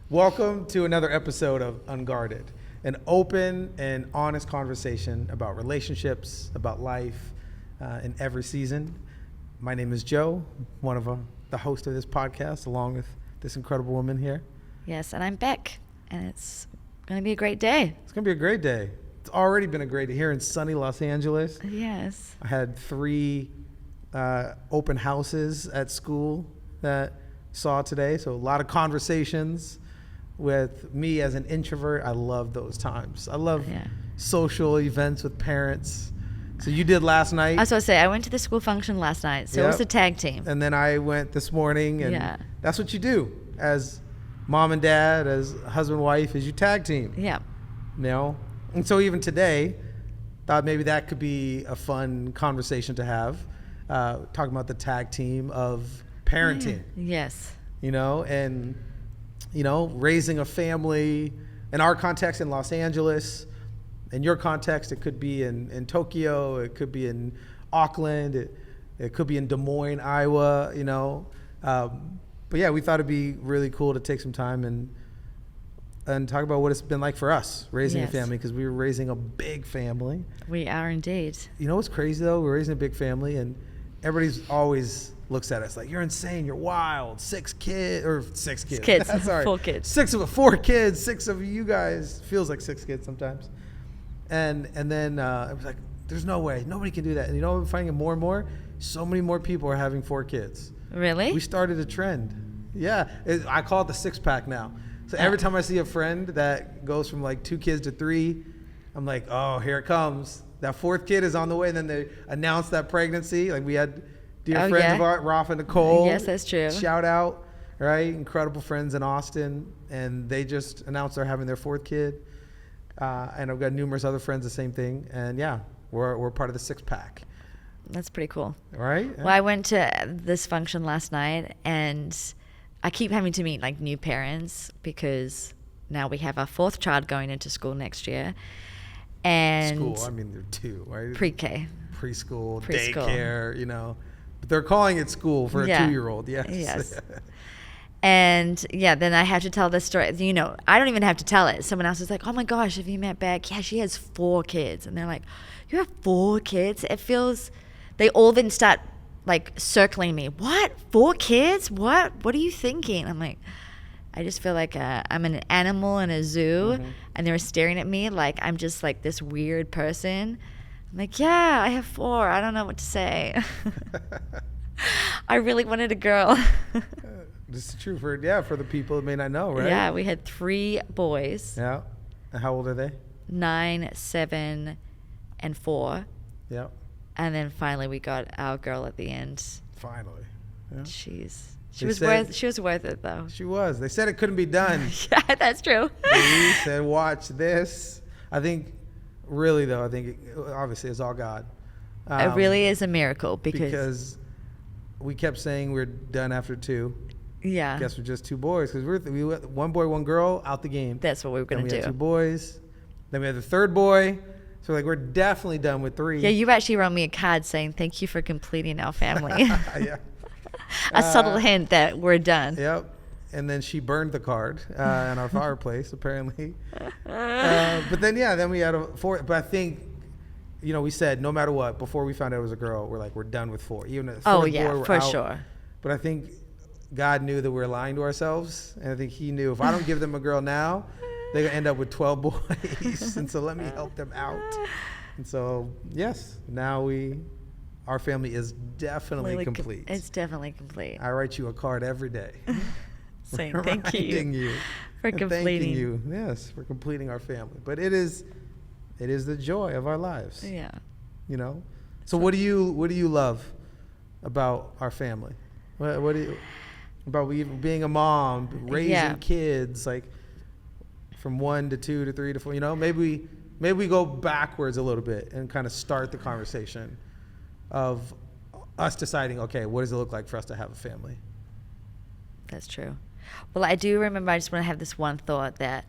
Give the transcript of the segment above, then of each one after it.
Welcome to another episode of Unguarded, an open and honest conversation about relationships, about life, in every season. My name is Joe, one of the hosts of this podcast, along with this incredible woman here. Yes, and I'm Beck, and it's going to be a great day. It's going to be a great day. It's already been a great day here in sunny Los Angeles. Yes. I had 3 open houses at school that saw today, so a lot of conversations. With me as an introvert, I love those times. I love social events with parents. So you did last night. I was going to say, I went to the school function last night, so it was a tag team. And then I went this morning, and that's what you do as mom and dad, as husband and wife, is you tag team. Yeah. You know? And so even today, thought maybe that could be a fun conversation to have, talking about the tag team of parenting. Yes. You know, and raising a family. In our context in Los Angeles, in your context, it could be in Tokyo, it could be in Auckland, it could be in Des Moines, Iowa, But yeah, we thought it'd be really cool to take some time and talk about what it's been like for us raising a family, because we were raising a big family. We are indeed. You know what's crazy though? We're raising a big family, and everybody's always looks at us like, you're insane, you're wild. 6 kids. Sorry. 4 kids. 4 kids, 6 of you guys. Feels like 6 kids sometimes. And then it was like, there's no way. Nobody can do that. And you know what I'm finding more and more? So many more people are having 4 kids. Really? We started a trend. Yeah. I call it the 6-pack now. So every time I see a friend that goes from like 2 kids to 3, I'm like, oh, here it comes. That 4th kid is on the way. And then they announce that pregnancy. Like we had dear friends of ours, Rafa and Nicole. Yes, that's true. Shout out, right? Incredible friends in Austin. And they just announced they're having their 4th kid. And I've got numerous other friends, the same thing. And yeah, we're part of the 6-pack. That's pretty cool. Right? Well, I went to this function last night, and I keep having to meet like new parents because now we have our 4th child going into school next year. And school, I mean, they're 2, right? Pre-K. Preschool, daycare, But they're calling it school for a 2-year-old, yes. And then I had to tell this story. I don't even have to tell it. Someone else is like, oh my gosh, have you met Beck? Yeah, she has 4 kids. And they're like, you have 4 kids? It feels, they all then start like circling me. What? 4 kids? What are you thinking? I'm like, I just feel like I'm an animal in a zoo, and they're staring at me like I'm just like this weird person. I'm like, yeah, I have 4. I don't know what to say. I really wanted a girl. This is true for the people that may not know, right? Yeah, we had 3 boys. Yeah. And how old are they? 9, 7, and 4. Yeah. And then finally we got our girl at the end. Finally. Yeah. She was worth it though. She was. They said it couldn't be done. Yeah, that's true. They said, watch this. I think obviously it's all God. It really is a miracle because we kept saying we're done after 2. Yeah. Guess we're just 2 boys, because we were 1 boy, 1 girl, out the game. That's what we were going to do. We had 2 boys. Then we had the 3rd boy. So we're definitely done with 3. Yeah, you actually wrote me a card saying thank you for completing our family. Yeah. A subtle hint that we're done. Yep. And then she burned the card in our fireplace, apparently. But then we had a 4. But I think, we said no matter what, before we found out it was a girl, we're done with 4. Even at 4th boy, we're for out. sure. But I think God knew that we were lying to ourselves. And I think he knew if I don't give them a girl now, they're going to end up with 12 boys. And so let me help them out. And so, yes, now our family is definitely complete. It's definitely complete. I write you a card every day. Saying thank you for completing. Thanking you, yes, for completing our family. But it is the joy of our lives. Yeah. So what do you love about our family? What do you about being a mom, raising kids, like from 1 to 2 to 3 to 4? Maybe we go backwards a little bit and kind of start the conversation of us deciding, okay, what does it look like for us to have a family? That's true. Well, I do remember, I just want to have this one thought that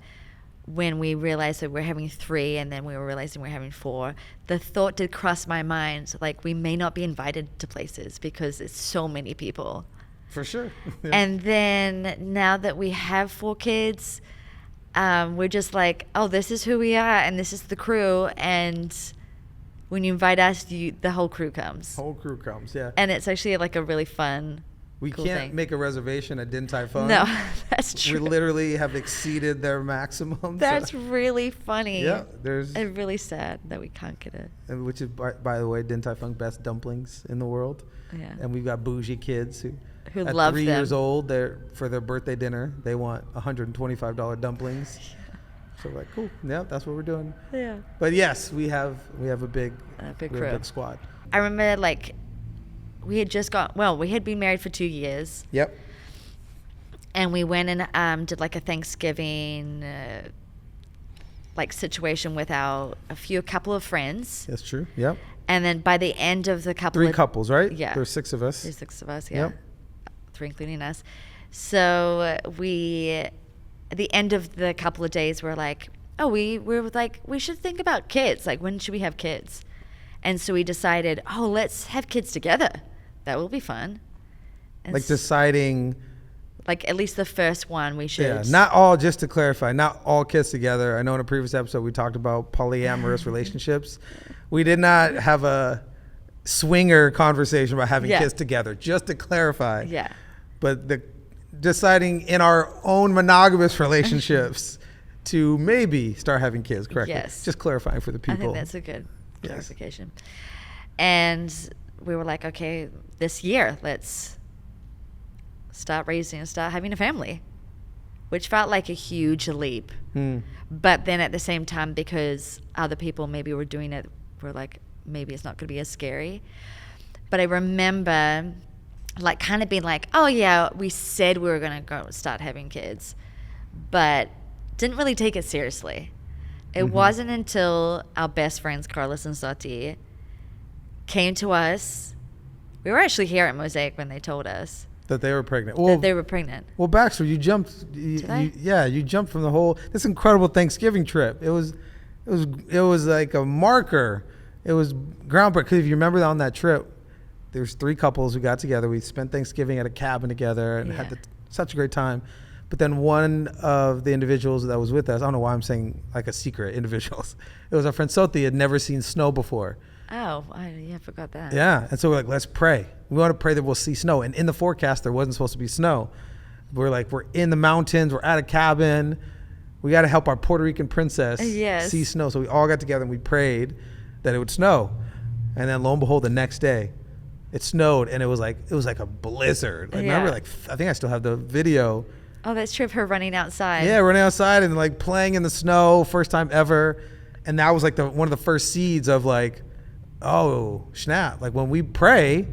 when we realized that we're having 3 and then we were realizing we're having 4, the thought did cross my mind, like we may not be invited to places because it's so many people. For sure. Yeah. And then now that we have 4 kids, we're just like, oh, this is who we are, and this is the crew. And when you invite us, the whole crew comes. Whole crew comes, yeah. And it's actually like a really fun. We cool can't thing. make a reservation at Din Tai Fung. No, that's true. We literally have exceeded their maximum. That's so. really funny. Yeah, there's. It's really sad that we can't get it. Which is, by the way, Din Tai Fung best dumplings in the world. Yeah. And we've got bougie kids who at love 3 them. years old, for their birthday dinner, they want $125 dumplings. So like, cool. Yeah, that's what we're doing. Yeah. But yes, we have a big crew. Big squad. I remember like we had been married for 2 years. Yep. And we went and did like a Thanksgiving like situation with a couple of friends. That's true. Yep. And then by the end of the couple 3 couples, right? Yeah. There's 6 of us. There's 6 of us, yeah. Yep. 3 including us. So at the end of the couple of days, we're like, oh, we should think about kids. Like, when should we have kids? And so we decided, oh, let's have kids together. That will be fun. And Like deciding. like at least the first one we should. Yeah, not all, just to clarify, not all kids together. I know in a previous episode we talked about polyamorous relationships. We did not have a swinger conversation about having kids together, just to clarify. Yeah. But deciding in our own monogamous relationships to maybe start having kids, correct? Yes. Just clarifying for the people. I think that's a good Yes. clarification. And we were like, okay, this year, let's start having a family, which felt like a huge leap. But then at the same time, because other people maybe were doing it, we're like, maybe it's not going to be as scary. But I remember like kind of being like, oh yeah, we said we were going to go start having kids, but didn't really take it seriously. It wasn't until our best friends, Carlos and Sati, came to us. We were actually here at Mosaic when they told us that they were pregnant. that they were pregnant. Well, Baxter, you jumped. You jumped from this incredible Thanksgiving trip. It was like a marker. It was groundbreaking. Because if you remember on that trip, there's 3 couples who got together. We spent Thanksgiving at a cabin together and had such a great time. But then one of the individuals that was with us, I don't know why I'm saying like a secret individuals. It was our friend Soti, had never seen snow before. Oh, I forgot that. Yeah, and so we're like, let's pray. We want to pray that we'll see snow. And in the forecast, there wasn't supposed to be snow. We're like, we're in the mountains. We're at a cabin. We got to help our Puerto Rican princess see snow. So we all got together and we prayed that it would snow. And then lo and behold, the next day, it snowed, and it was like a blizzard. Like, remember, like I think I still have the video. Oh, that's true of her running outside. Yeah, running outside and like playing in the snow, first time ever. And that was like one of the first seeds of like, oh, snap. Like when we pray,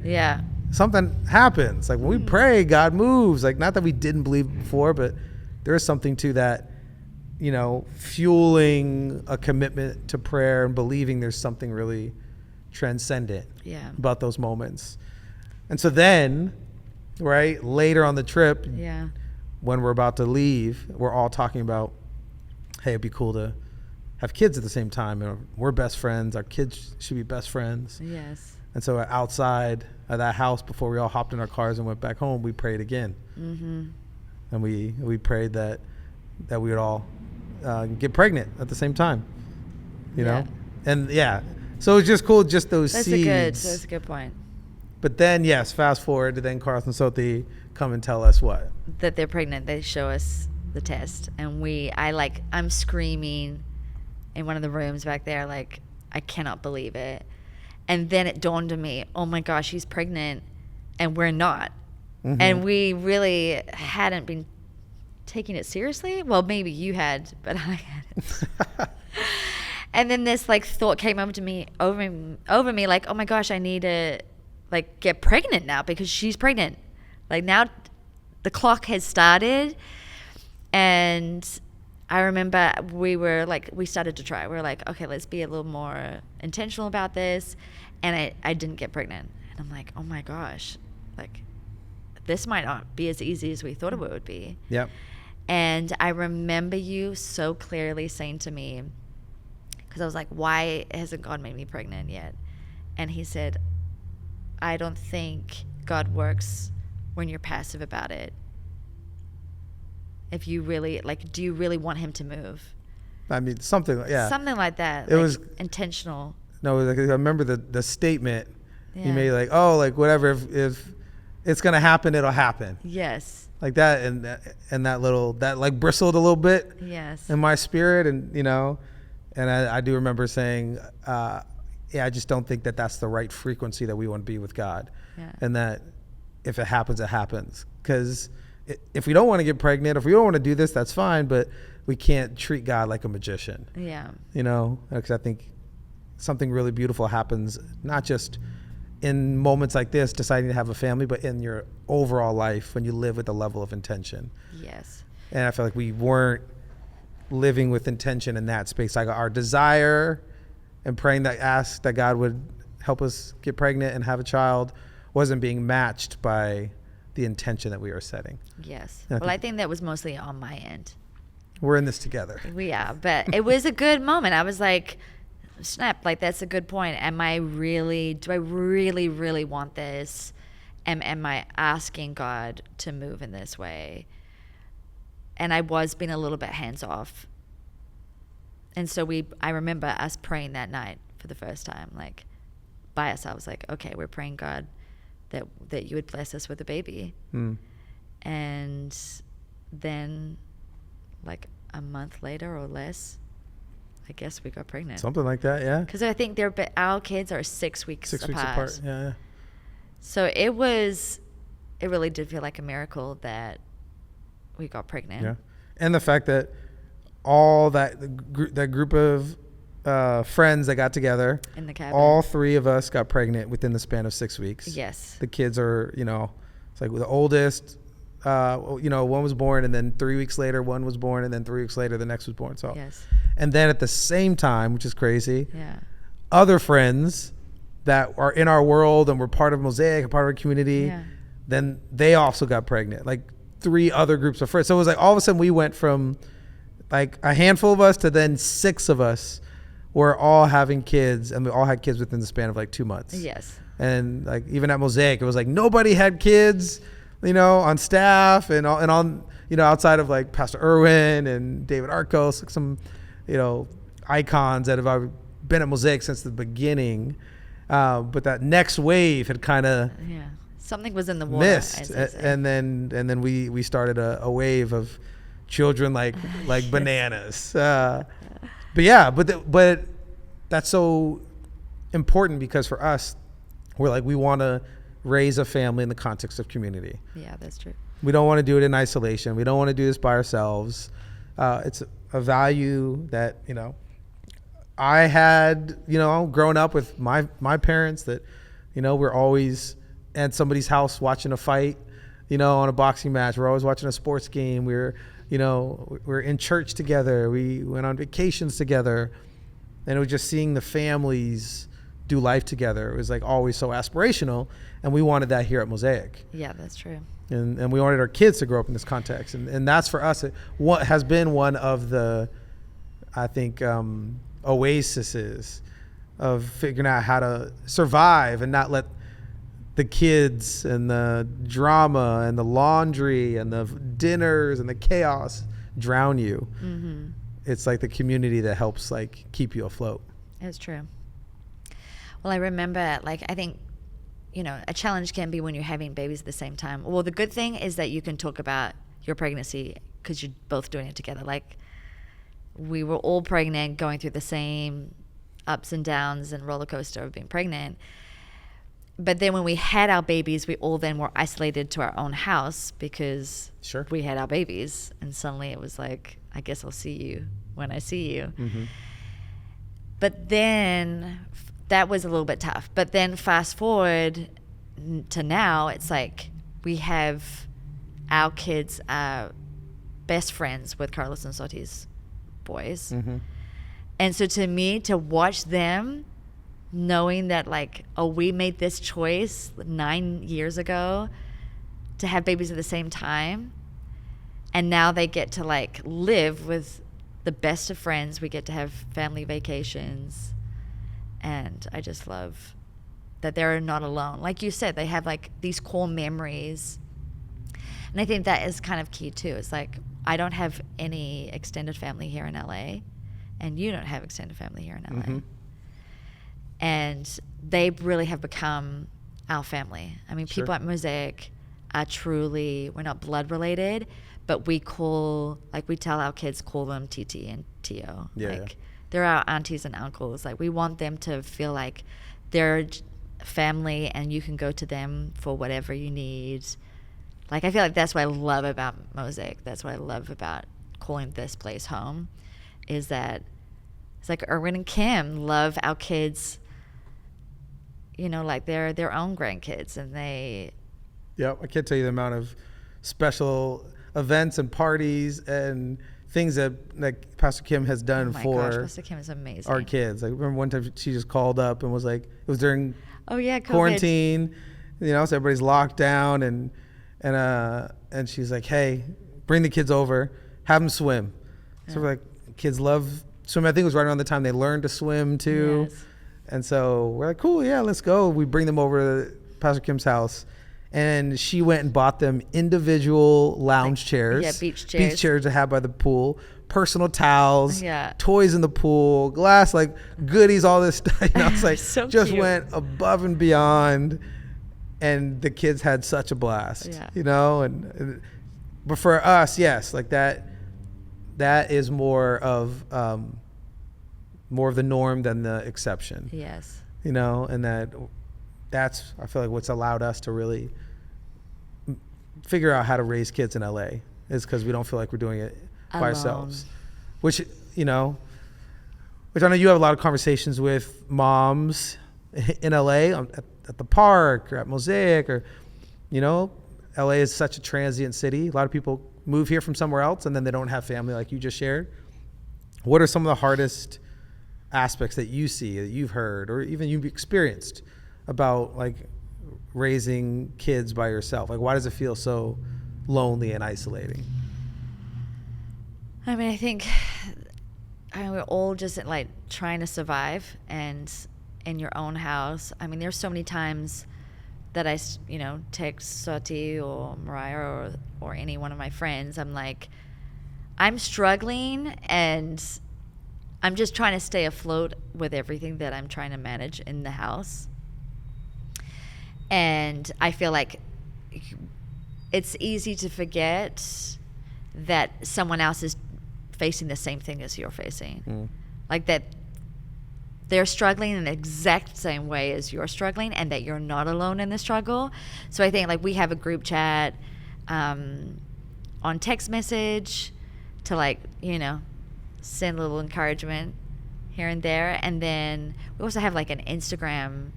something happens. Like when we pray, God moves. Like not that we didn't believe before, but there is something to that, fueling a commitment to prayer and believing there's something really transcendent about those moments. And so then, right, later on the trip, when we're about to leave, we're all talking about, hey, it'd be cool to have kids at the same time. We're best friends. Our kids should be best friends. Yes. And so outside of that house, before we all hopped in our cars and went back home, we prayed again. And we prayed that we would all get pregnant at the same time, you know? And so it's just cool, just those seeds. That's a good point. But then, yes, fast forward to then Carlos and Soti come and tell us what? That they're pregnant. They show us the test. And I'm screaming in one of the rooms back there, like, I cannot believe it. And then it dawned on me, oh my gosh, she's pregnant and we're not. And we really hadn't been taking it seriously. Well, maybe you had, but I hadn't. And then this like thought came over me, like, oh my gosh, I need to like get pregnant now because she's pregnant. Like now the clock has started. And I remember we started to try. We were like, okay, let's be a little more intentional about this. And I didn't get pregnant. And I'm like, oh my gosh, like this might not be as easy as we thought it would be. Yep. And I remember you so clearly saying to me, because I was like, why hasn't God made me pregnant yet? And he said, I don't think God works when you're passive about it. If you really, like, do you really want him to move? I mean, something like that. It like was intentional. No, like, I remember the statement Yeah. you made, like, oh, like whatever, if it's gonna happen, it'll happen. Yes. Like that, and that little, that like bristled a little bit Yes. in my spirit, and and I do remember saying, I just don't think that that's the right frequency that we want to be with God. Yeah. And that if it happens, it happens. Because if we don't want to get pregnant, if we don't want to do this, that's fine, but we can't treat God like a magician. Yeah. Because I think something really beautiful happens, not just in moments like this, deciding to have a family, but in your overall life when you live with a level of intention. Yes. And I feel like we weren't living with intention in that space. Like our desire and praying asked that God would help us get pregnant and have a child wasn't being matched by the intention that we were setting. Yes. And I think that was mostly on my end. We're in this together. We are, but it was a good moment. I was like, snap, like that's a good point. Do I really, really want this? Am I asking God to move in this way? And I was being a little bit hands off. And so I remember us praying that night for the first time, like by ourselves, like, okay, we're praying God that you would bless us with a baby. And then like a month later or less, I guess we got pregnant. Something like that, yeah. Because I think our kids are 6 weeks apart. 6 weeks apart, yeah. So it really did feel like a miracle that we got pregnant. Yeah, and the fact that all that group of friends that got together in the cabin, all three of us got pregnant within the span of 6 weeks. Yes. The kids are, it's like the oldest, one was born, and then 3 weeks later one was born, and then 3 weeks later the next was born. So yes. And then at the same time, which is crazy, yeah, other friends that are in our world and were part of Mosaic, a part of our community, yeah, then they also got pregnant. Like 3 other groups of friends. So it was like all of a sudden we went from like a handful of us to then 6 of us were all having kids, and we all had kids within the span of like 2 months. yes. And like even at Mosaic, it was like nobody had kids, on staff and on, outside of like Pastor Irwin and David Arcos, like some, icons that have been at Mosaic since the beginning. But that next wave had kind of something was in the water, missed, and then we started a wave of children like bananas. But that's so important because for us, we're like, we want to raise a family in the context of community. Yeah, that's true. We don't want to do it in isolation. We don't want to do this by ourselves. It's a value that, I had, growing up with my parents that, we're always at somebody's house watching a fight, on a boxing match. We're always watching a sports game. We're in church together. We went on vacations together. And it was just seeing the families do life together. It was like always so aspirational. And we wanted that here at Mosaic. Yeah, that's true. And we wanted our kids to grow up in this context. And that's for us what has been one of the, I think, oases of figuring out how to survive and not let the kids and the drama and the laundry and the dinners and the chaos drown you. Mm-hmm. It's like the community that helps like keep you afloat. It's true. Well, I remember, like, I think, a challenge can be when you're having babies at the same time. Well, the good thing is that you can talk about your pregnancy because you're both doing it together. Like, we were all pregnant, going through the same ups and downs and roller coaster of being pregnant. But then when we had our babies, we all then were isolated to our own house because we had our babies. And suddenly it was like, I guess I'll see you when I see you. Mm-hmm. But then that was a little bit tough. But then fast forward to now, it's like we have our kids are best friends with Carlos and Soti's boys. Mm-hmm. And so to me, to watch them knowing that like, oh, we made this choice 9 years ago to have babies at the same time, and now they get to like live with the best of friends. We get to have family vacations, and I just love that they're not alone. Like you said, they have like these core memories And I think that is kind of key too. It's like, I don't have any extended family here in LA, and you don't have extended family here in LA. Mm-hmm. And they really have become our family. I mean, Sure. people at Mosaic are truly, we're not blood related, but we tell our kids, call them TT and Tio. Yeah. Like, they're our aunties and uncles. Like, we want them to feel like they're family and you can go to them for whatever you need. Like, I feel like that's what I love about Mosaic. That's what I love about calling this place home, is that it's like Erwin and Kim love our kids, you know, like they're their own grandkids, and they... Yeah, I can't tell you the amount of special events and parties and things that like Pastor Kim has done for Pastor Kim is amazing. our kids. Like, remember one time she just called up and was like, it was during Oh yeah, COVID. quarantine, you know, so everybody's locked down, and she's like, hey, bring the kids over, have them swim. So we're like, kids love swimming. I think it was right around the time they learned to swim too. Yes. And so we're like, cool, yeah, let's go. We bring them over to Pastor Kim's house, and she went and bought them individual lounge chairs. Yeah, beach chairs. Beach chairs to have by the pool, personal towels, Yeah. toys in the pool, glass, like goodies, all this stuff. You know, it's like So just cute. went above and beyond, and the kids had such a blast. Yeah. You know, but for us, yes, like that is more of the norm than the exception. Yes. You know, and that's I feel like what's allowed us to really figure out how to raise kids in LA is because we don't feel like we're doing it by Alone. ourselves. Which I know you have a lot of conversations with moms in LA at the park or at Mosaic, or, you know, LA is such a transient city. A lot of people move here from somewhere else and then they don't have family like you just shared. What are some of the hardest aspects that you see, that you've heard, or even you've experienced about like raising kids by yourself? Like, why does it feel so lonely and isolating? I mean, I think we're all just like trying to survive, and in your own house. I mean, there's so many times that I, you know, text Sati or Mariah or any one of my friends. I'm like, I'm struggling, and I'm just trying to stay afloat with everything that I'm trying to manage in the house. And I feel like it's easy to forget that someone else is facing the same thing as you're facing. Like that they're struggling in the exact same way as you're struggling, and that you're not alone in the struggle. So I think like we have a group chat on text message to, like, you know, send a little encouragement here and there. And then we also have like an Instagram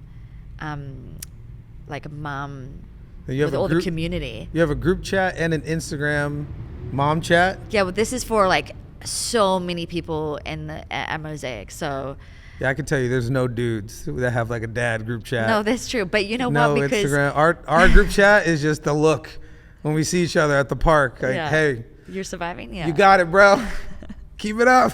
like a mom with all the community. You have a group chat and an Instagram mom chat? Yeah, well, this is for like so many people at Mosaic. So yeah, I can tell you there's no dudes that have like a dad group chat. no, that's true. But you know No what? Because Instagram. Our group chat is just the look when we see each other at the park. Like, Yeah. hey, you're surviving. Yeah, you got it, bro. Keep it up.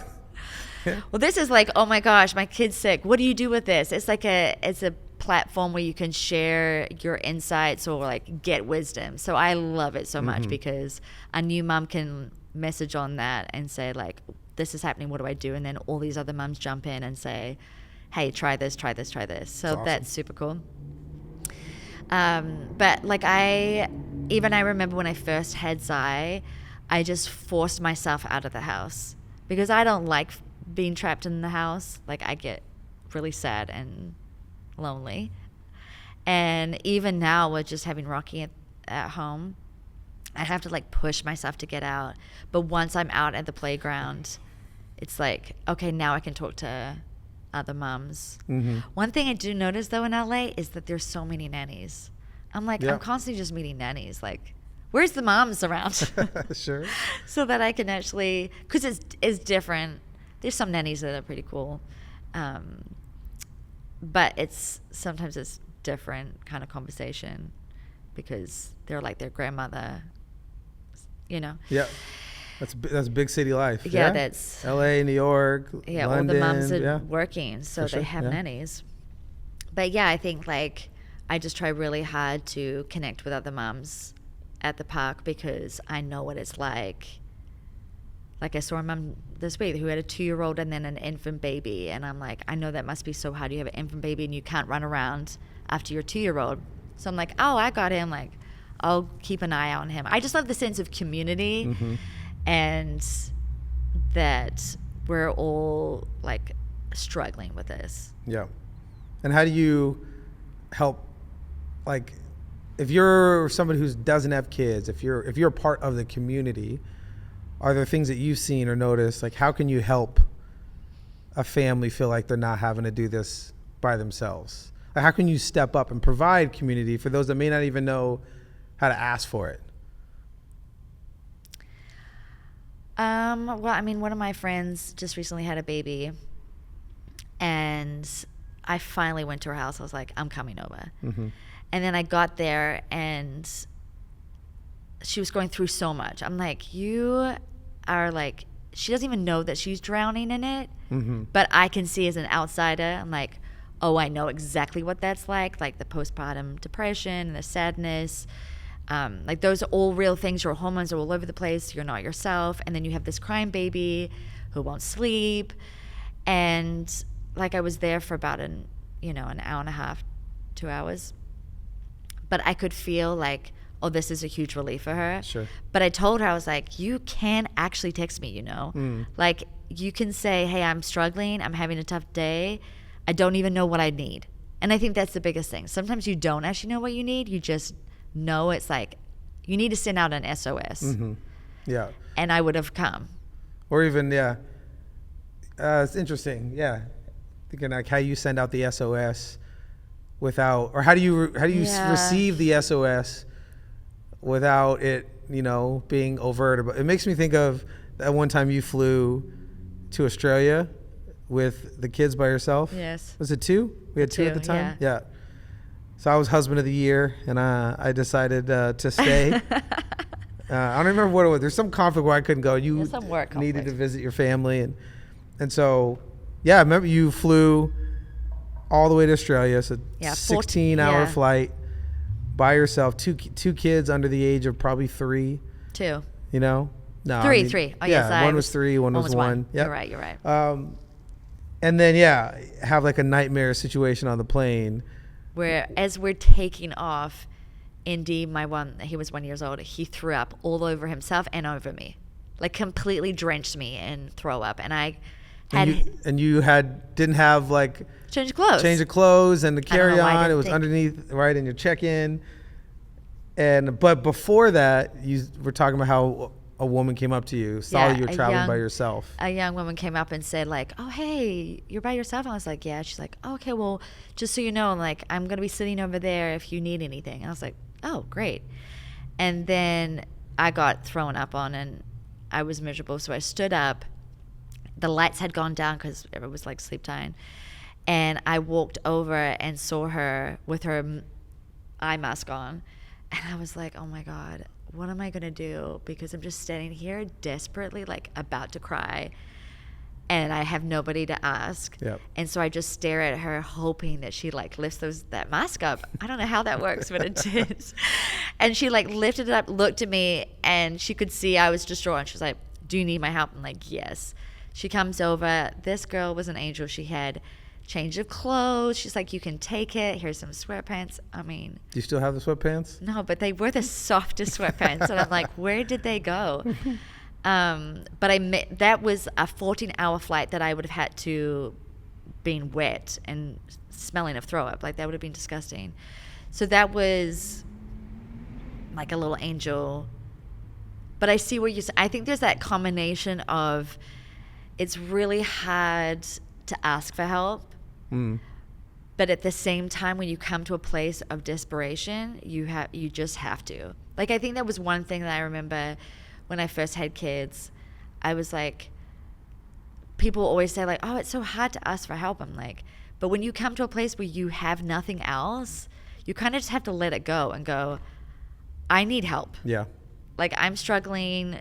Well, this is like, oh my gosh, my kid's sick. What do you do with this? It's like it's a platform where you can share your insights or like get wisdom. So I love it so much because a new mom can message on that and say like, this is happening, what do I do? And then all these other moms jump in and say, hey, try this, try this, try this. So awesome. That's super cool. But like I remember when I first had Zai, I just forced myself out of the house because I don't like being trapped in the house. Like I get really sad and lonely. And even now with just having Rocky at home, I have to like push myself to get out. But once I'm out at the playground, it's like, okay, now I can talk to other moms. One thing I do notice though in LA is that there's so many nannies. I'm like, Yeah. I'm constantly just meeting nannies. Like, where's the moms around? Sure. So that I can actually, because it's different. There's some nannies that are pretty cool. But sometimes it's different kind of conversation because they're like their grandmother, you know? Yeah. That's big city life. Yeah, that's LA, New York, yeah, London. all the moms are yeah. working, so For they sure, have yeah. nannies. But yeah, I think like I just try really hard to connect with other moms at the park because I know what it's like. Like I saw a mom this week who had a 2-year-old and then an infant baby. And I'm like, I know that must be so hard. You have an infant baby and you can't run around after your 2-year-old. So I'm like, oh, I got him. Like, I'll keep an eye on him. I just love the sense of community and that we're all like struggling with this. Yeah. And how do you help, like, if you're somebody who doesn't have kids, if you're part of the community, are there things that you've seen or noticed, like how can you help a family feel like they're not having to do this by themselves? Like, how can you step up and provide community for those that may not even know how to ask for it? Well, I mean, one of my friends just recently had a baby, and I finally went to her house. I was like, I'm coming over. And then I got there, and she was going through so much. I'm like, you are like, she doesn't even know that she's drowning in it, but I can see as an outsider, I'm like, oh, I know exactly what that's like the postpartum depression and the sadness. Like those are all real things. Your hormones are all over the place. You're not yourself. And then you have this crying baby who won't sleep. And like I was there for about an hour and a half, 2 hours. But I could feel like, oh, this is a huge relief for her. Sure. But I told her, I was like, you can actually text me, Like you can say, hey, I'm struggling. I'm having a tough day. I don't even know what I need. And I think that's the biggest thing. Sometimes you don't actually know what you need. You just know it's like you need to send out an SOS. Yeah. And I would have come. Or even, yeah. It's interesting. Yeah. Thinking like how you send out the SOS without, or how do you receive the SOS without it, being overt. It makes me think of that one time you flew to Australia with the kids by yourself. Yes. Was it 2? We had 2 at the time? Yeah. So I was husband of the year, and I decided to stay. I don't remember what it was. There's some conflict where I couldn't go. You some work conflict. Needed to visit your family. And so, yeah, I remember you flew all the way to Australia. So 16-hour flight by yourself, two kids under the age of probably 3. 2. No. Three. Oh, yes. One was 3, one was 1. Yep. You're right. And then, have like a nightmare situation on the plane. Where as we're taking off, Indy, he was 1 year old, he threw up all over himself and over me. Like completely drenched me in throw up. And I had... And you didn't have like... Change of clothes and the carry-on. It was underneath, right, in your check-in. But before that, you were talking about how a woman came up to you, saw you were traveling by yourself. A young woman came up and said like, oh, hey, you're by yourself? And I was like, yeah. She's like, oh, okay, well, just so you know, like, I'm going to be sitting over there if you need anything. And I was like, oh, great. And then I got thrown up on and I was miserable. So I stood up. The lights had gone down because it was like sleep time. And I walked over and saw her with her eye mask on. And I was like, oh my God, what am I going to do? Because I'm just standing here desperately, like about to cry. And I have nobody to ask. Yep. And so I just stare at her hoping that she like lifts that mask up. I don't know how that works, but it did. And she like lifted it up, looked at me, and she could see I was distraught. And she was like, do you need my help? I'm like, yes. She comes over. This girl was an angel. She had change of clothes. She's like, you can take it. Here's some sweatpants. I mean, do you still have the sweatpants? No, but they were the softest sweatpants. And I'm like, where did they go? But that was a 14-hour flight that I would have had to been wet and smelling of throw up. Like that would have been disgusting. So that was like a little angel. But I see where I think there's that combination of it's really hard to ask for help. But at the same time, when you come to a place of desperation, you just have to. Like, I think that was one thing that I remember when I first had kids. I was like, people always say like, oh, it's so hard to ask for help. I'm like, but when you come to a place where you have nothing else, you kind of just have to let it go and go, I need help. Yeah. Like, I'm struggling.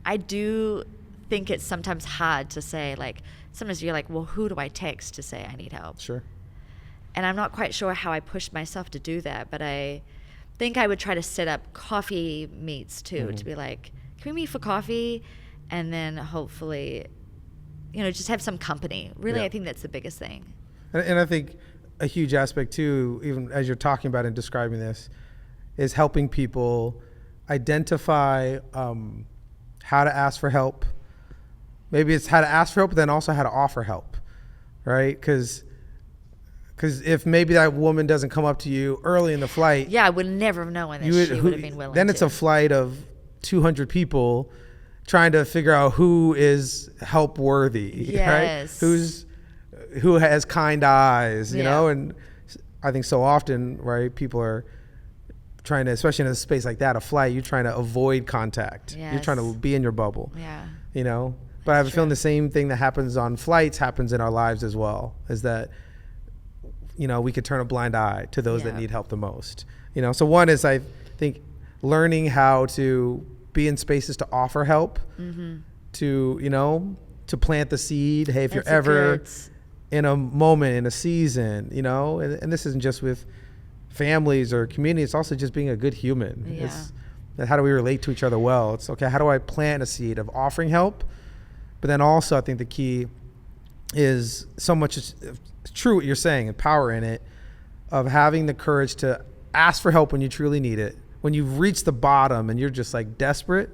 I do think it's sometimes hard to say, like, sometimes you're like, well, who do I text to say I need help? Sure. And I'm not quite sure how I pushed myself to do that, but I think I would try to set up coffee meets too, to be like, can we meet for coffee? And then hopefully, just have some company. Really, I think that's the biggest thing. And I think a huge aspect too, even as you're talking about and describing this, is helping people identify how to ask for help. Maybe it's how to ask for help, but then also how to offer help, right? Because if maybe that woman doesn't come up to you early in the flight. Yeah, I would never have known that she would have been willing Then it's a flight of 200 people trying to figure out who is help worthy, right? Who has kind eyes, you know? And I think so often, right, people are trying to, especially in a space like that, a flight, you're trying to avoid contact. You're trying to be in your bubble, But I have a feeling the same thing that happens on flights happens in our lives as well, is that, we could turn a blind eye to those that need help the most. So one is, I think, learning how to be in spaces to offer help, to plant the seed. Hey, if you're ever in a moment, in a season, and this isn't just with families or community, it's also just being a good human. It's how do we relate to each other well? It's okay, how do I plant a seed of offering help? But then also I think the key is so much is true what you're saying, and power in it, of having the courage to ask for help when you truly need it, when you've reached the bottom and you're just like desperate.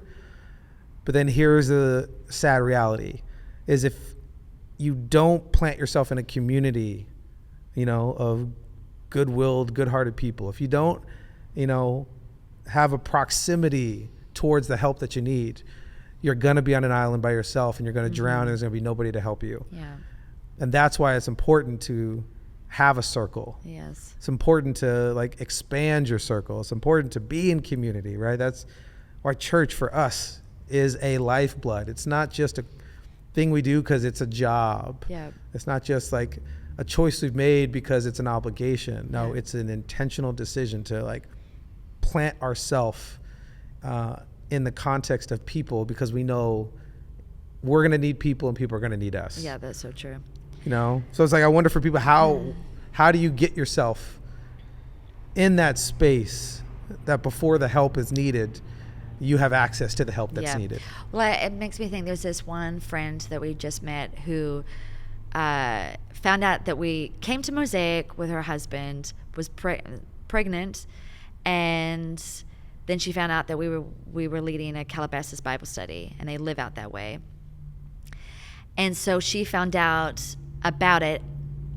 But then here's the sad reality, is if you don't plant yourself in a community, of good-willed, good-hearted people, if you don't, have a proximity towards the help that you need, you're going to be on an island by yourself, and you're going to drown, and there's going to be nobody to help you. Yeah. And that's why it's important to have a circle. Yes. It's important to expand your circle. It's important to be in community, right? That's why church for us is a lifeblood. It's not just a thing we do because it's a job. Yeah. It's not just a choice we've made because it's an obligation. No, it's an intentional decision to plant ourselves in the context of people, because we know we're going to need people and people are going to need us. Yeah, that's so true. So it's I wonder for people, how do you get yourself in that space that before the help is needed, you have access to the help that's needed? Well, it makes me think, there's this one friend that we just met who found out that we came to Mosaic with her husband, was pregnant, and then she found out that we were leading a Calabasas Bible study, and they live out that way. And so she found out about it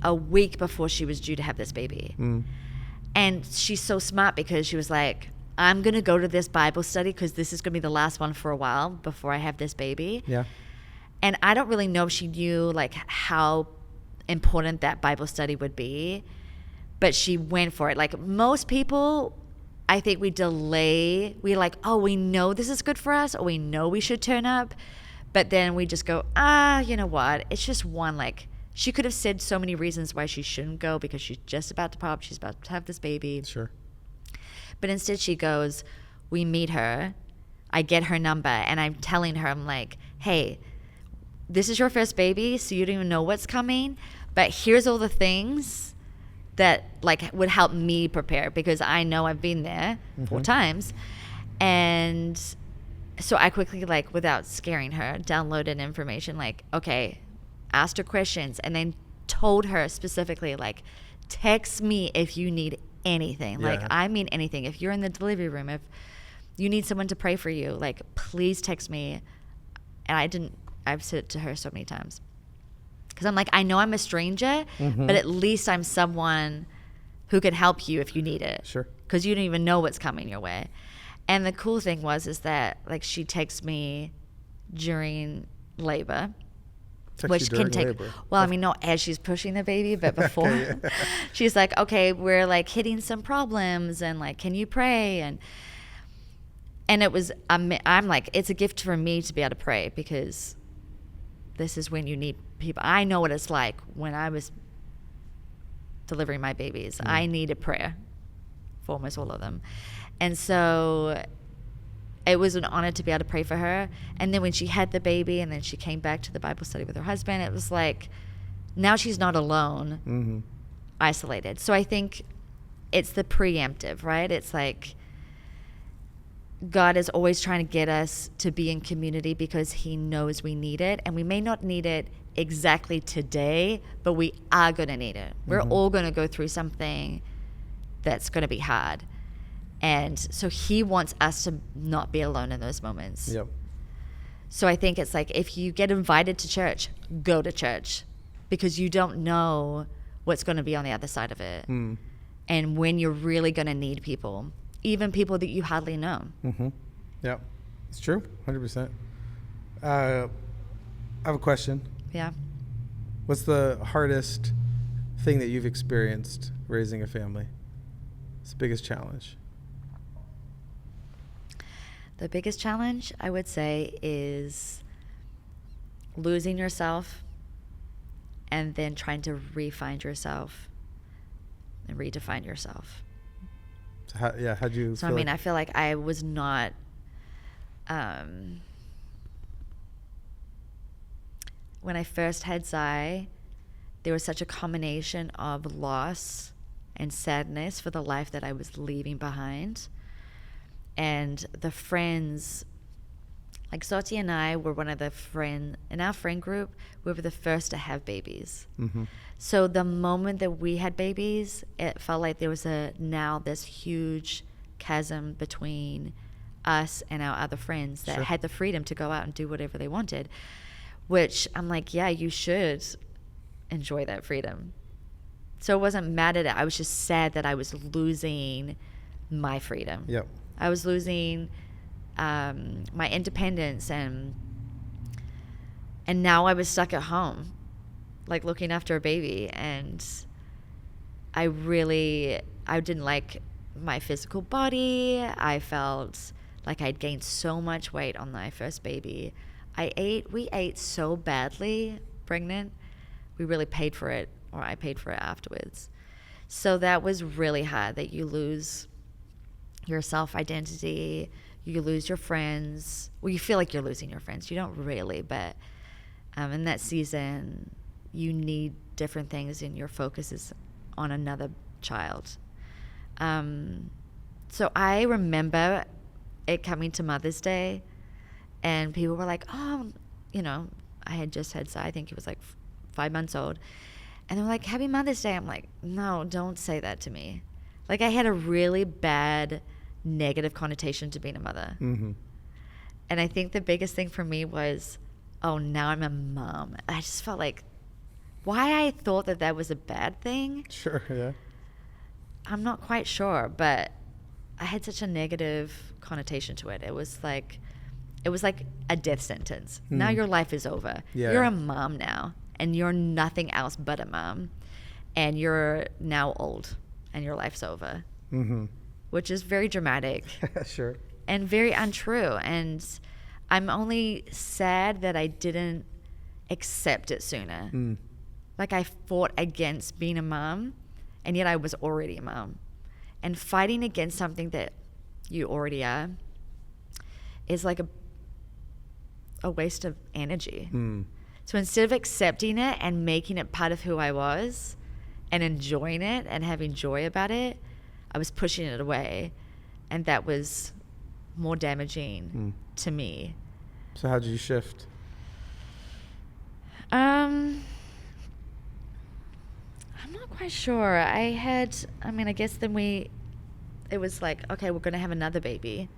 a week before she was due to have this baby. And she's so smart, because she was like, I'm going to go to this Bible study because this is going to be the last one for a while before I have this baby. Yeah. And I don't really know if she knew how important that Bible study would be, but she went for it. Most people, I think we delay. We we know this is good for us, or we know we should turn up, but then we just go, you know what? It's just one, she could have said so many reasons why she shouldn't go, because she's just about to pop. She's about to have this baby. Sure. But instead she goes, we meet her. I get her number, and I'm telling her, I'm like, hey, this is your first baby, so you don't even know what's coming, but here's all the things that would help me prepare, because I know I've been there 4 times. And so I quickly, without scaring her, downloaded information, okay, asked her questions, and then told her specifically, text me if you need anything. I mean anything. If you're in the delivery room, if you need someone to pray for you, please text me. And I've said it to her so many times, because I'm I know I'm a stranger, but at least I'm someone who can help you if you need it. Sure. Because you don't even know what's coming your way. And the cool thing is that she texts me during labor, which can take labor. Well, I mean, not as she's pushing the baby, but before. Okay, yeah. She's like, okay, we're hitting some problems, and can you pray? And it was, I'm it's a gift for me to be able to pray, because this is when you need people. I know what it's like when I was delivering my babies. I needed prayer for almost all of them. And so it was an honor to be able to pray for her. And then when she had the baby, and then she came back to the Bible study with her husband, it was now she's not alone, isolated. So I think it's the preemptive, right? It's like God is always trying to get us to be in community because he knows we need it. And we may not need it exactly today, but we are going to need it. We're all going to go through something that's going to be hard. And so he wants us to not be alone in those moments. Yep. So I think it's like, if you get invited to church, go to church, because you don't know what's going to be on the other side of it. And when you're really going to need people, even people that you hardly know. Yeah, it's true. 100%. I have a question. Yeah. What's the hardest thing that you've experienced raising a family? It's the biggest challenge. The biggest challenge, I would say, is losing yourself and then trying to re-find yourself and redefine yourself. So how'd you So, feel I mean, like- I feel like I was not, when I first had Zai, there was such a combination of loss and sadness for the life that I was leaving behind. And the friends, like Zoti and I were one of the in our friend group, we were the first to have babies. So the moment that we had babies, it felt like there was this huge chasm between us and our other friends that had the freedom to go out and do whatever they wanted, which I'm like, yeah, you should enjoy that freedom. So I wasn't mad at it. I was just sad that I was losing my freedom. Yep. I was losing my independence, and now I was stuck at home, like looking after a baby, and I didn't like my physical body. I felt like I'd gained so much weight on my first baby. We ate so badly pregnant. We really paid for it, or I paid for it afterwards. So that was really hard, that you lose your self-identity, you lose your friends. Well, you feel like you're losing your friends. You don't really, but in that season, you need different things, and your focus is on another child. So I remember it coming to Mother's Day, and people were like, oh, I had just had Zai, I think he was like 5 months old. And they're like, Happy Mother's Day. I'm like, no, don't say that to me. Like, I had a really bad negative connotation to being a mother. And I think the biggest thing for me was, oh, now I'm a mom. I just felt like, why I thought that was a bad thing, Sure, yeah. I'm not quite sure, but I had such a negative connotation to it. It was like a death sentence. Now your life is over. Yeah. You're a mom now, and you're nothing else but a mom, and you're now old, and your life's over. Which is very dramatic. Sure. And very untrue. And I'm only sad that I didn't accept it sooner. Like, I fought against being a mom, and yet I was already a mom. And fighting against something that you already are is like a waste of energy. So instead of accepting it and making it part of who I was and enjoying it and having joy about it, I was pushing it away, and that was more damaging to me. So how did you shift? I'm not quite sure. I guess then it was like, okay, we're going to have another baby.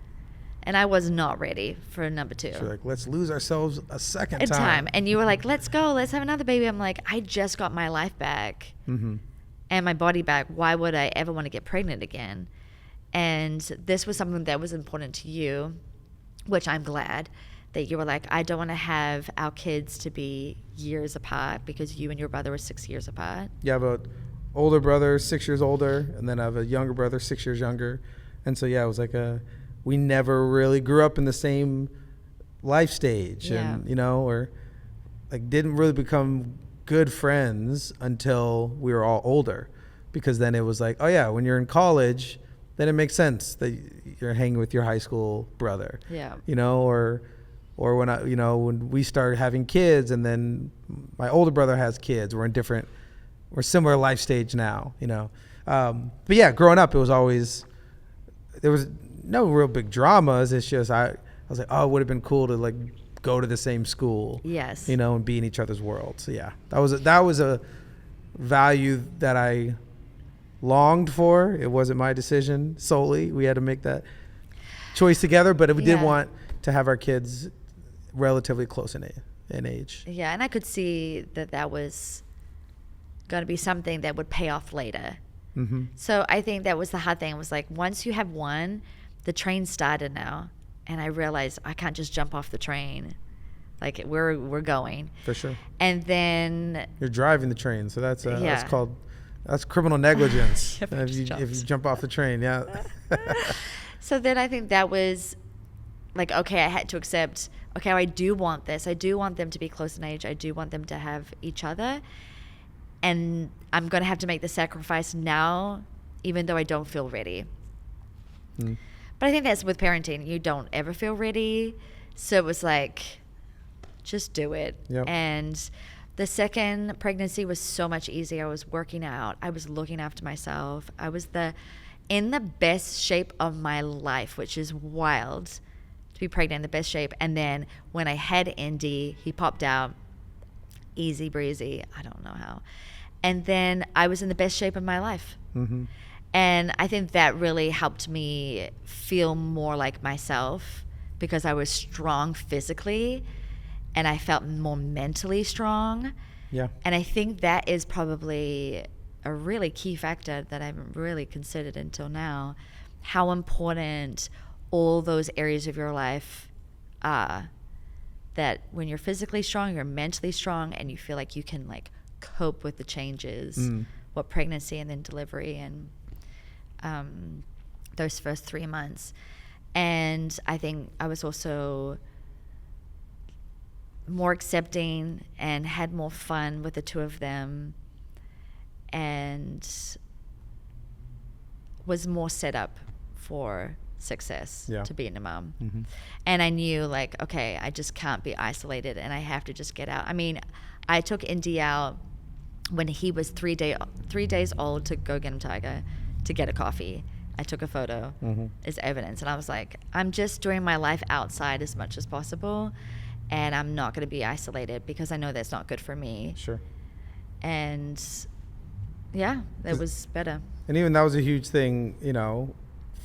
And I was not ready for number 2. So like, let's lose ourselves a second time. And you were like, let's go, let's have another baby. I'm like, I just got my life back and my body back. Why would I ever want to get pregnant again? And this was something that was important to you, which I'm glad that you were like, I don't want to have our kids to be years apart, because you and your brother were 6 years apart. Yeah, I have an older brother, 6 years older, and then I have a younger brother, 6 years younger. And so, yeah, it was like we never really grew up in the same life stage, and, or like didn't really become good friends until we were all older, because then it was like, oh yeah, when you're in college, then it makes sense that you're hanging with your high school brother. Yeah. Or when when we started having kids, and then my older brother has kids, we're similar life stage now, But yeah, growing up, it was always, there was no real big dramas. It's just, I was like, oh, it would have been cool to like go to the same school. Yes. You know, and be in each other's world. So yeah, that was a value that I longed for. It wasn't my decision solely. We had to make that choice together, but we did want to have our kids relatively close in age. Yeah, and I could see that was going to be something that would pay off later. Mm-hmm. So I think that was the hard thing. It was like, once you have one, the train started now, and I realized I can't just jump off the train. Like, we're going. For sure. And then You're driving the train, so that's criminal negligence. If if you jump off the train, yeah. So then I think that was like, okay, I had to accept, okay, I do want this. I do want them to be close in age. I do want them to have each other. And I'm going to have to make the sacrifice now, even though I don't feel ready. Mm. But I think that's with parenting. You don't ever feel ready. So it was like, just do it. Yep. And the second pregnancy was so much easier. I was working out. I was looking after myself. I was in the best shape of my life, which is wild to be pregnant in the best shape. And then when I had Indy, he popped out. Easy breezy. I don't know how. And then I was in the best shape of my life. Mm-hmm. And I think that really helped me feel more like myself, because I was strong physically and I felt more mentally strong. Yeah. And I think that is probably a really key factor that I haven't really considered until now, how important all those areas of your life are. That when you're physically strong, you're mentally strong, and you feel like you can like cope with the changes, what pregnancy and then delivery and those first 3 months. And I think I was also more accepting and had more fun with the two of them, and was more set up for success to being a mom. Mm-hmm. And I knew like, okay, I just can't be isolated and I have to just get out. I mean, I took Indy out when he was 3 days old to go get him Tiger to get a coffee. I took a photo as evidence, and I was like, I'm just doing my life outside as much as possible, and I'm not going to be isolated because I know that's not good for me. Sure. And yeah, it was better. And even that was a huge thing, you know,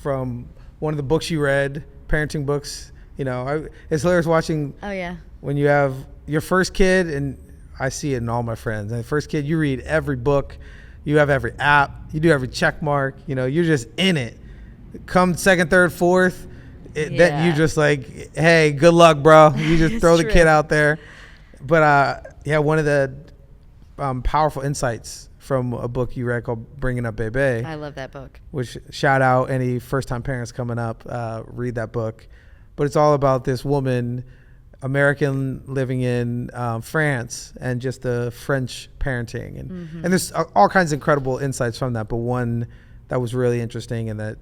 from one of the books you read, parenting books. You know, it's hilarious watching. Oh yeah. When you have your first kid, and I see it in all my friends. And the first kid, you read every book, you have every app, you do every check mark. You know, you're just in it. Come second, third, fourth, then you just like, hey, good luck, bro. You just throw the kid out there. But yeah, one of the powerful insights from a book you read called Bringing Up Bebe. I love that book. Which, shout out any first-time parents coming up, read that book. But it's all about this woman, American, living in France, and just the French parenting. And there's all kinds of incredible insights from that. But one that was really interesting, and that,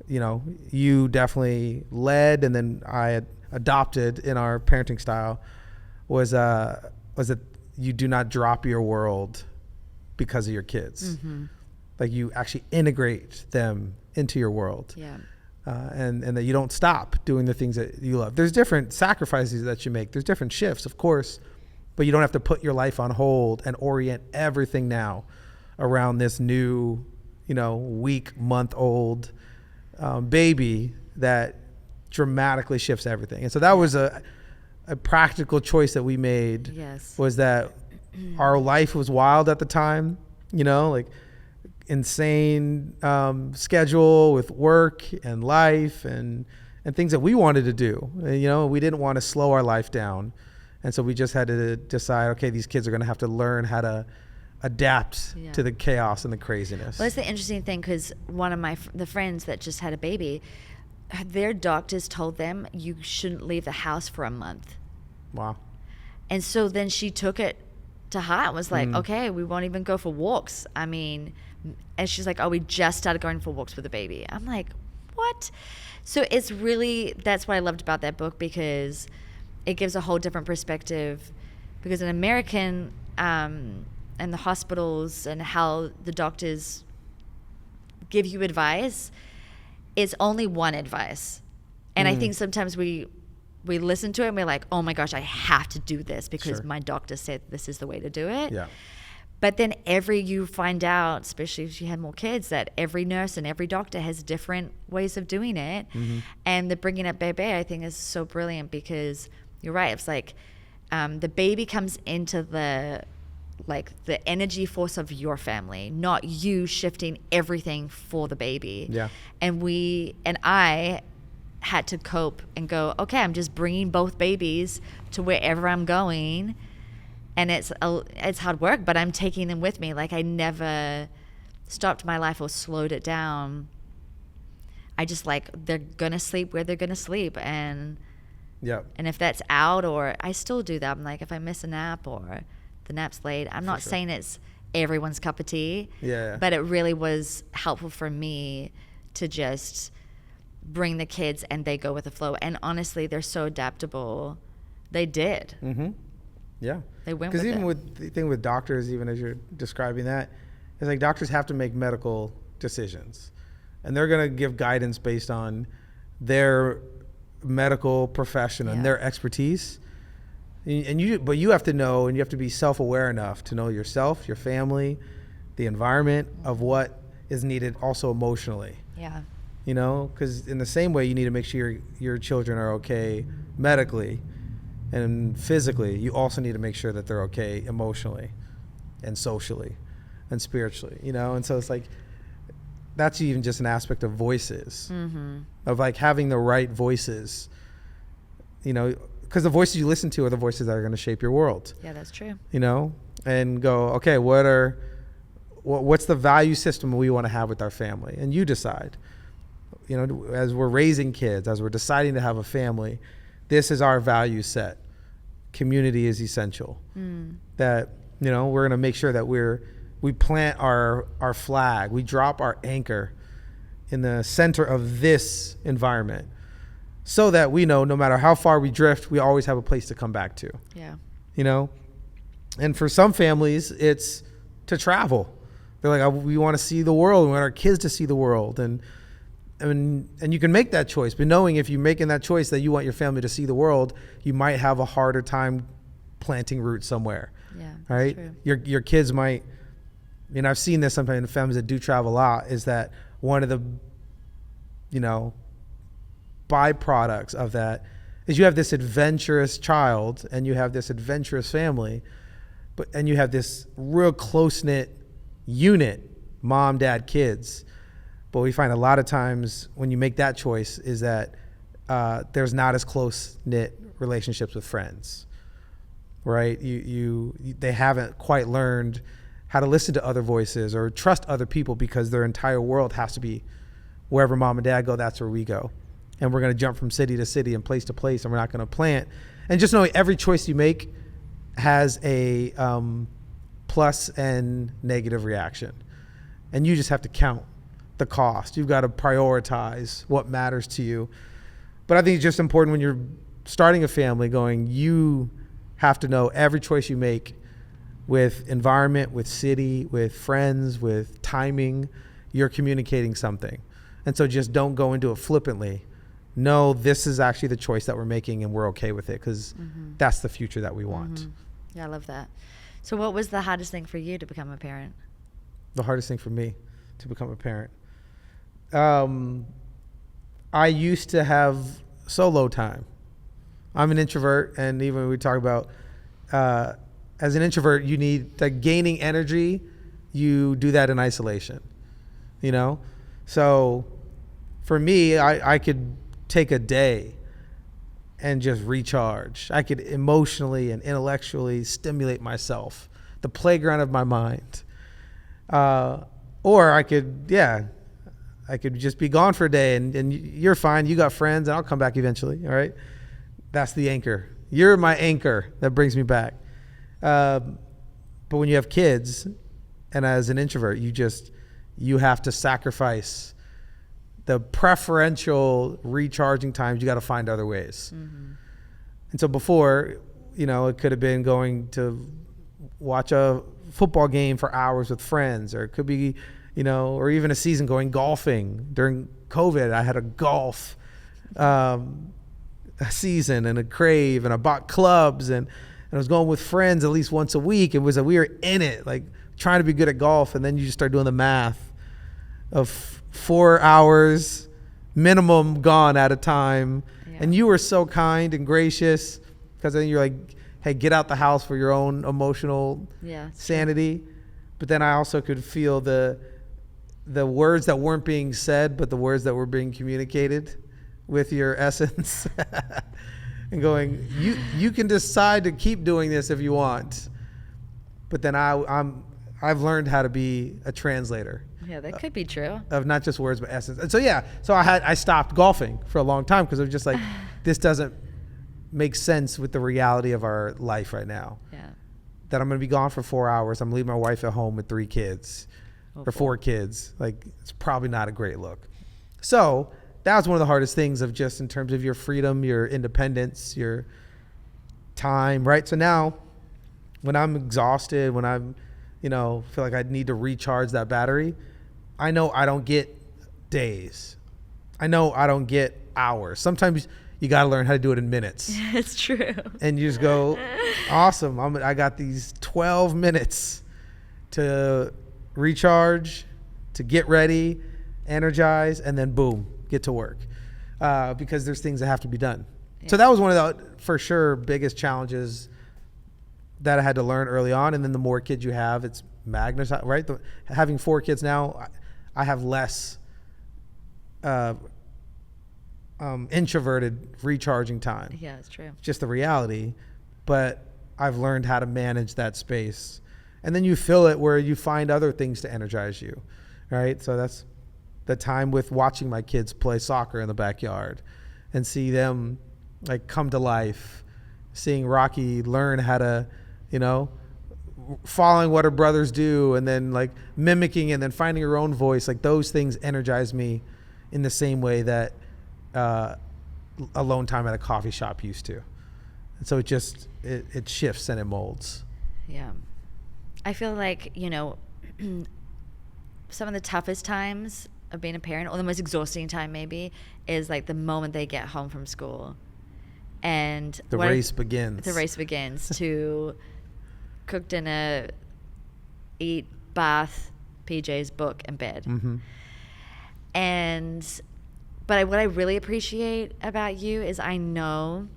you know, you definitely led, and then I had adopted in our parenting style, was that you do not drop your world because of your kids. Like, you actually integrate them into your world. Yeah. And that you don't stop doing the things that you love. There's different sacrifices that you make. There's different shifts, of course, but you don't have to put your life on hold and orient everything now around this new, you know, month-old baby that dramatically shifts everything. And so that was a practical choice that we made. Yes. Was that our life was wild at the time, you know, like insane schedule with work and life and things that we wanted to do. And, you know, we didn't want to slow our life down. And so we just had to decide, okay, these kids are going to have to learn how to adapt to the chaos and the craziness. Well, that's the interesting thing, because one of the friends that just had a baby, their doctors told them you shouldn't leave the house for a month. Wow. And so then she took it to heart and was like, okay, we won't even go for walks. I mean, and she's like, oh, we just started going for walks with the baby. I'm like, what? So it's really, that's what I loved about that book, because it gives a whole different perspective. Because in American, and the hospitals and how the doctors give you advice, it's only one advice. And I think sometimes we listen to it and we're like, oh my gosh, I have to do this because my doctor said this is the way to do it. Yeah. But then you find out, especially if you had more kids, that every nurse and every doctor has different ways of doing it. And the bringing up baby, I think, is so brilliant because you're right. It's like the baby comes into the energy force of your family, not you shifting everything for the baby. Yeah. And I had to cope and go, okay, I'm just bringing both babies to wherever I'm going. And it's hard work, but I'm taking them with me. Like, I never stopped my life or slowed it down. I just they're going to sleep where they're going to sleep. And if that's out, or I still do that. I'm like, if I miss a nap or the nap's late, I'm not saying it's everyone's cup of tea. Yeah. But it really was helpful for me to just bring the kids and they go with the flow. And honestly, they're so adaptable. They did. Mm-hmm. Yeah. They went because even it. with the thing with doctors, even as you're describing that, it's like doctors have to make medical decisions, and they're going to give guidance based on their medical profession and their expertise. But you have to know, and you have to be self-aware enough to know yourself, your family, the environment of what is needed, also emotionally. Yeah. Because in the same way, you need to make sure your children are okay medically. And physically, you also need to make sure that they're okay emotionally and socially and spiritually, And so it's like, that's even just an aspect of voices, of having the right voices, because the voices you listen to are the voices that are going to shape your world. Yeah, that's true. And go, okay, what's the value system we want to have with our family? And you decide, as we're raising kids, as we're deciding to have a family, this is our value set. Community is essential. That, we're going to make sure that we plant our flag, we drop our anchor in the center of this environment so that we know no matter how far we drift, we always have a place to come back to. Yeah. And for some families, it's to travel. They're like, we want to see the world. We want our kids to see the world. And you can make that choice, but knowing if you're making that choice that you want your family to see the world, you might have a harder time planting roots somewhere. Yeah, right? True. Your kids might, I've seen this sometimes in families that do travel a lot, is that one of the, byproducts of that is you have this adventurous child and you have this adventurous family, and you have this real close-knit unit, mom, dad, kids. But we find a lot of times when you make that choice is that there's not as close-knit relationships with friends, right? They haven't quite learned how to listen to other voices or trust other people because their entire world has to be wherever mom and dad go, that's where we go. And we're going to jump from city to city and place to place, and we're not going to plant. And just knowing every choice you make has a plus and negative reaction. And you just have to count the cost. You've got to prioritize what matters to you. But I think it's just important when you're starting a family you have to know every choice you make with environment, with city, with friends, with timing, you're communicating something. And so just don't go into it flippantly. No, this is actually the choice that we're making and we're okay with it because that's the future that we want. Yeah, I love that. So what was the hardest thing for you to become a parent? The hardest thing for me to become a parent. I used to have solo time. I'm an introvert, and even when we talk about as an introvert, you need gaining energy. You do that in isolation, So for me, I could take a day and just recharge. I could emotionally and intellectually stimulate myself, the playground of my mind. Or I could just be gone for a day and you're fine. You got friends and I'll come back eventually. All right. That's the anchor. You're my anchor that brings me back. But when you have kids and as an introvert, you have to sacrifice the preferential recharging times. You got to find other ways. And so before, it could have been going to watch a football game for hours with friends, or it could be, or even a season going golfing. During COVID, I had a golf a season and a crave, and I bought clubs, and I was going with friends at least once a week. We were in it, like trying to be good at golf. And then you just start doing the math of 4 hours minimum gone at a time. Yeah. And you were so kind and gracious, because then you're like, hey, get out the house for your own emotional sanity. True. But then I also could feel the words that weren't being said, but the words that were being communicated with your essence. And going, you can decide to keep doing this if you want. But then I've learned how to be a translator. Yeah, that could be true. Of not just words, but essence. And so I stopped golfing for a long time, because I was just like, this doesn't make sense with the reality of our life right now. Yeah. That I'm going to be gone for 4 hours. I'm leaving my wife at home with 3 kids or 4 kids. Like, it's probably not a great look. So that was one of the hardest things, of just in terms of your freedom, your independence, your time, right? So now when I'm exhausted, when I'm, feel like I need to recharge that battery, I know I don't get days. I know I don't get hours. Sometimes you got to learn how to do it in minutes. It's true. And you just go, awesome. I got these 12 minutes to recharge, to get ready, energize, and then boom, get to work. Because there's things that have to be done. Yeah. So that was one of the, for sure, biggest challenges that I had to learn early on. And then the more kids you have, it's magnetized, right? Having 4 kids now, I have less introverted recharging time. Yeah, it's true. Just the reality. But I've learned how to manage that space. And then you fill it where you find other things to energize you, right? So that's the time with watching my kids play soccer in the backyard and see them like come to life, seeing Rocky learn how to, following what her brothers do, and then like mimicking, and then finding her own voice. Like, those things energize me in the same way that alone time at a coffee shop used to. And so it shifts and it molds. Yeah. I feel like, some of the toughest times of being a parent, or the most exhausting time maybe, is like the moment they get home from school. And the race begins. The race begins to cook dinner, eat, bath, PJs, book, and bed. Mm-hmm. But what I really appreciate about you is I know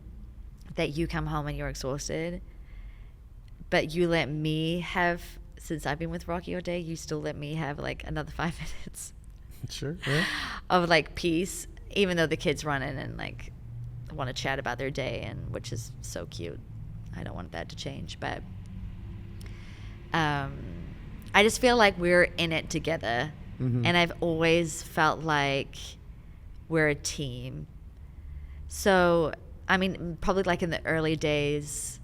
that you come home and you're exhausted, but you let me have, since I've been with Rocky all day, you still let me have like another 5 minutes. Sure. Yeah. Of like peace, even though the kids run in and like want to chat about their day, and which is so cute. I don't want that to change, but I just feel like we're in it together. Mm-hmm. And I've always felt like we're a team. So, I mean, probably like in the early days,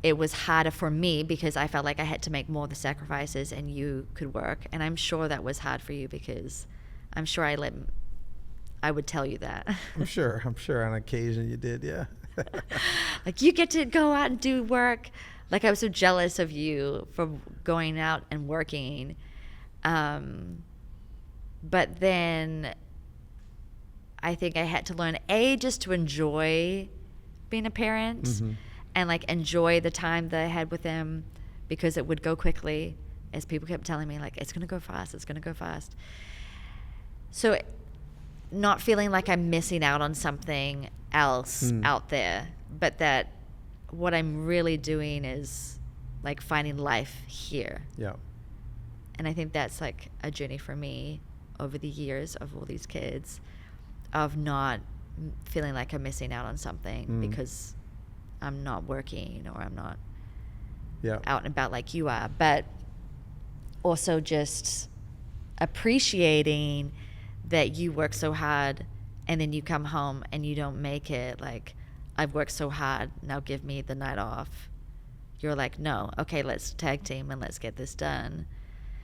it was harder for me because I felt like I had to make more of the sacrifices and you could work. And I'm sure that was hard for you, because I'm sure I would tell you that. I'm sure on occasion you did, yeah. Like, you get to go out and do work. Like, I was so jealous of you for going out and working. But then I think I had to learn, just to enjoy being a parent, mm-hmm. and like enjoy the time that I had with them, because it would go quickly, as people kept telling me, like, it's going to go fast. So not feeling like I'm missing out on something else out there, but that what I'm really doing is like finding life here. Yeah. And I think that's like a journey for me over the years of all these kids, of not feeling like I'm missing out on something because I'm not working, or I'm not out and about like you are, but also just appreciating that you work so hard and then you come home and you don't make it like, I've worked so hard, now give me the night off. You're like, no, okay, let's tag team and let's get this done.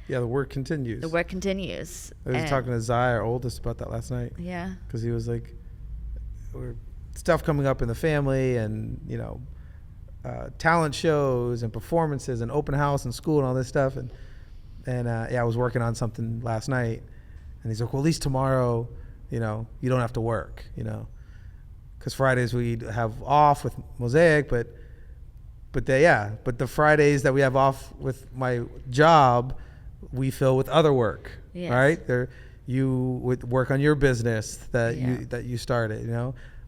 Yeah, the work continues. I was talking to Zai, our oldest, about that last night. Yeah. Because he was like, stuff coming up in the family, and, talent shows and performances and open house and school and all this stuff. And And I was working on something last night, and he's like, well, at least tomorrow, you don't have to work, because Fridays we have off with Mosaic, but the Fridays that we have off with my job, we fill with other work, Yes. right? You would work on your business that you started,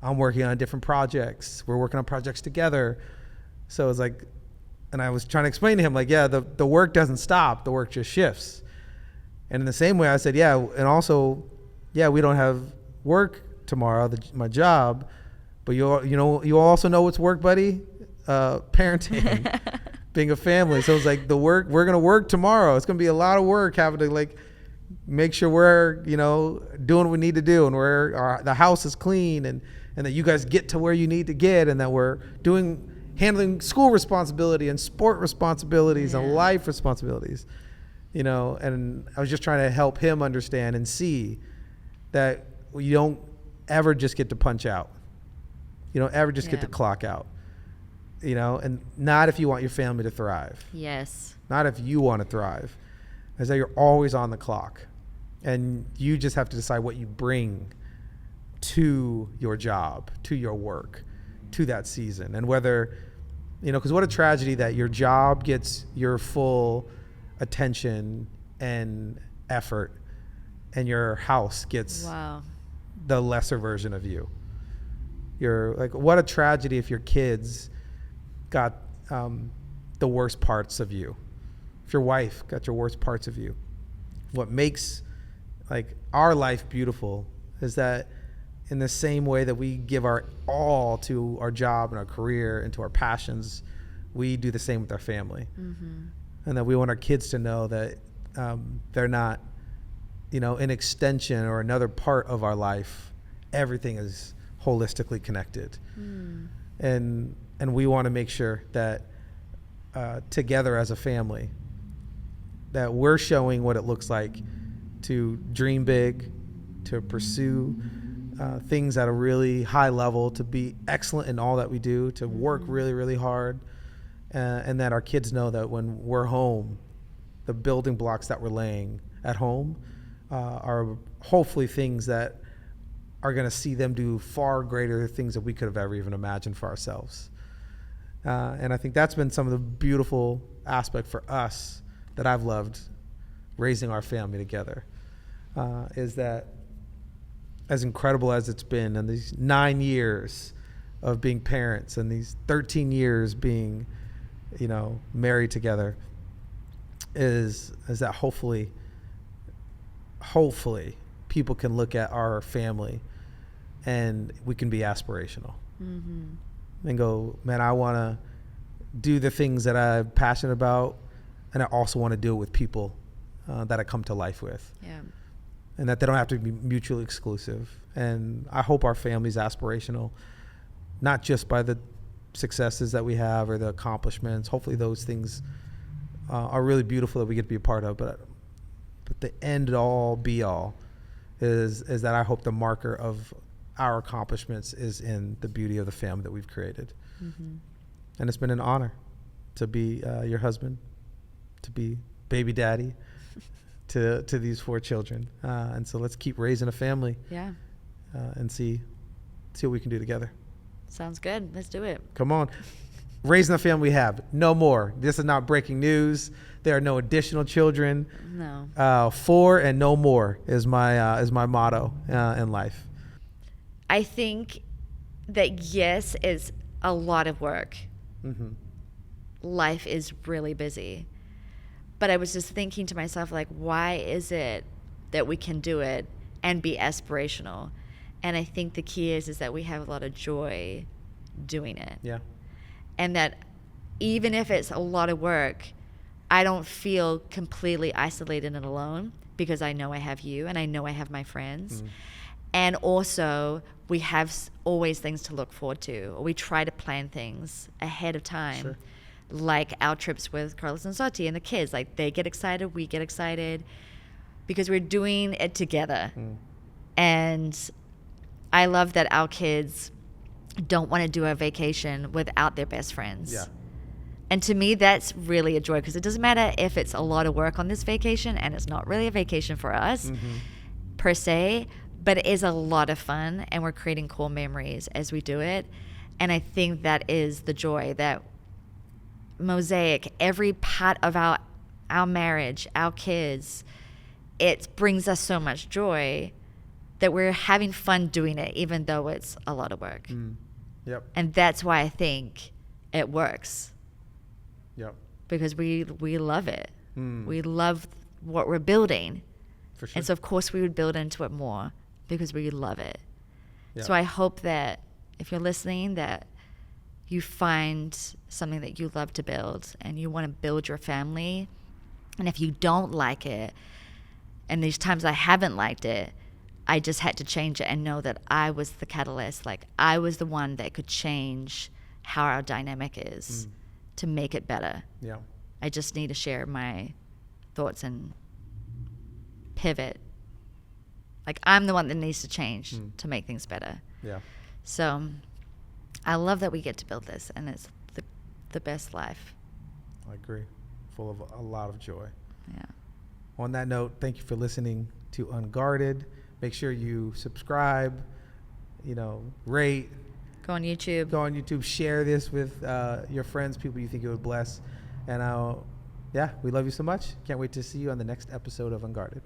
I'm working on different projects. We're working on projects together. So it's like, and I was trying to explain to him, like, the work doesn't stop. The work just shifts. And in the same way, I said, and also, we don't have work tomorrow, my job, but you also know what's work, buddy? Parenting, being a family. So it's like we're going to work tomorrow. It's going to be a lot of work having to like make sure we're, doing what we need to do, and the house is clean, and that you guys get to where you need to get, and that we're handling school responsibility and sport responsibilities and life responsibilities, and I was just trying to help him understand and see that you don't ever just get to punch out. You don't ever just get to clock out, and not if you want your family to thrive. Yes. Not if you want to thrive. Is that you're always on the clock, and you just have to decide what you bring to your job, to your work, to that season. And whether, because what a tragedy that your job gets your full attention and effort, and your house gets the lesser version of you. You're like, what a tragedy if your kids got the worst parts of you. If your wife got your worst parts of you. What makes like our life beautiful is that in the same way that we give our all to our job and our career and to our passions, we do the same with our family. Mm-hmm. And that we want our kids to know that they're not, an extension or another part of our life. Everything is holistically connected. And we want to make sure that together as a family, that we're showing what it looks like to dream big, to pursue things at a really high level, to be excellent in all that we do, to work really, really hard, and that our kids know that when we're home, the building blocks that we're laying at home are hopefully things that are going to see them do far greater things that we could have ever even imagined for ourselves. And I think that's been some of the beautiful aspect for us that I've loved raising our family together, is that as incredible as it's been in these 9 years of being parents and these 13 years being, married together, is that hopefully people can look at our family and we can be aspirational. Mm-hmm. And go, man, I want to do the things that I'm passionate about, and I also want to do it with people that I come to life with. Yeah. And that they don't have to be mutually exclusive. And I hope our family's aspirational, not just by the successes that we have or the accomplishments. Hopefully those things are really beautiful that we get to be a part of. But the end all be all is that I hope the marker of our accomplishments is in the beauty of the family that we've created. Mm-hmm. And it's been an honor to be your husband, to be baby daddy to these 4 children. And so let's keep raising a family. Yeah. And see what we can do together. Sounds good. Let's do it. Come on. Raising the family we have. No more. This is not breaking news. There are no additional children. No. 4 and no more is my motto in life. I think that yes, it's a lot of work. Mm-hmm. Life is really busy. But I was just thinking to myself, like, why is it that we can do it and be aspirational? And I think the key is that we have a lot of joy doing it. Yeah. And that even if it's a lot of work, I don't feel completely isolated and alone, because I know I have you and I know I have my friends. Mm. And also, we have always things to look forward to. We try to plan things ahead of time. Sure. Like our trips with Carlos and Soti and the kids. Like, they get excited, we get excited, because we're doing it together. Mm. And I love that our kids don't want to do a vacation without their best friends. Yeah. And to me, that's really a joy, because it doesn't matter if it's a lot of work on this vacation, and it's not really a vacation for us per se, but it is a lot of fun, and we're creating cool memories as we do it. And I think that is the joy, that mosaic, every part of our marriage, our kids, it brings us so much joy that we're having fun doing it, even though it's a lot of work. Yep. And that's why I think it works. Yep. Because we love it. We love what we're building. For sure. And so, of course, we would build into it more because we love it. Yep. So I hope that if you're listening, that you find something that you love to build and you want to build your family. And if you don't like it, and these times I haven't liked it, I just had to change it and know that I was the catalyst. Like, I was the one that could change how our dynamic is to make it better. Yeah. I just need to share my thoughts and pivot. Like, I'm the one that needs to change to make things better. Yeah. So I love that we get to build this, and it's the best life. I agree. Full of a lot of joy. Yeah. On that note, thank you for listening to Unguarded. Make sure you subscribe, rate. Go on YouTube. Go on YouTube. Share this with your friends, people you think it would bless. And we love you so much. Can't wait to see you on the next episode of Unguarded.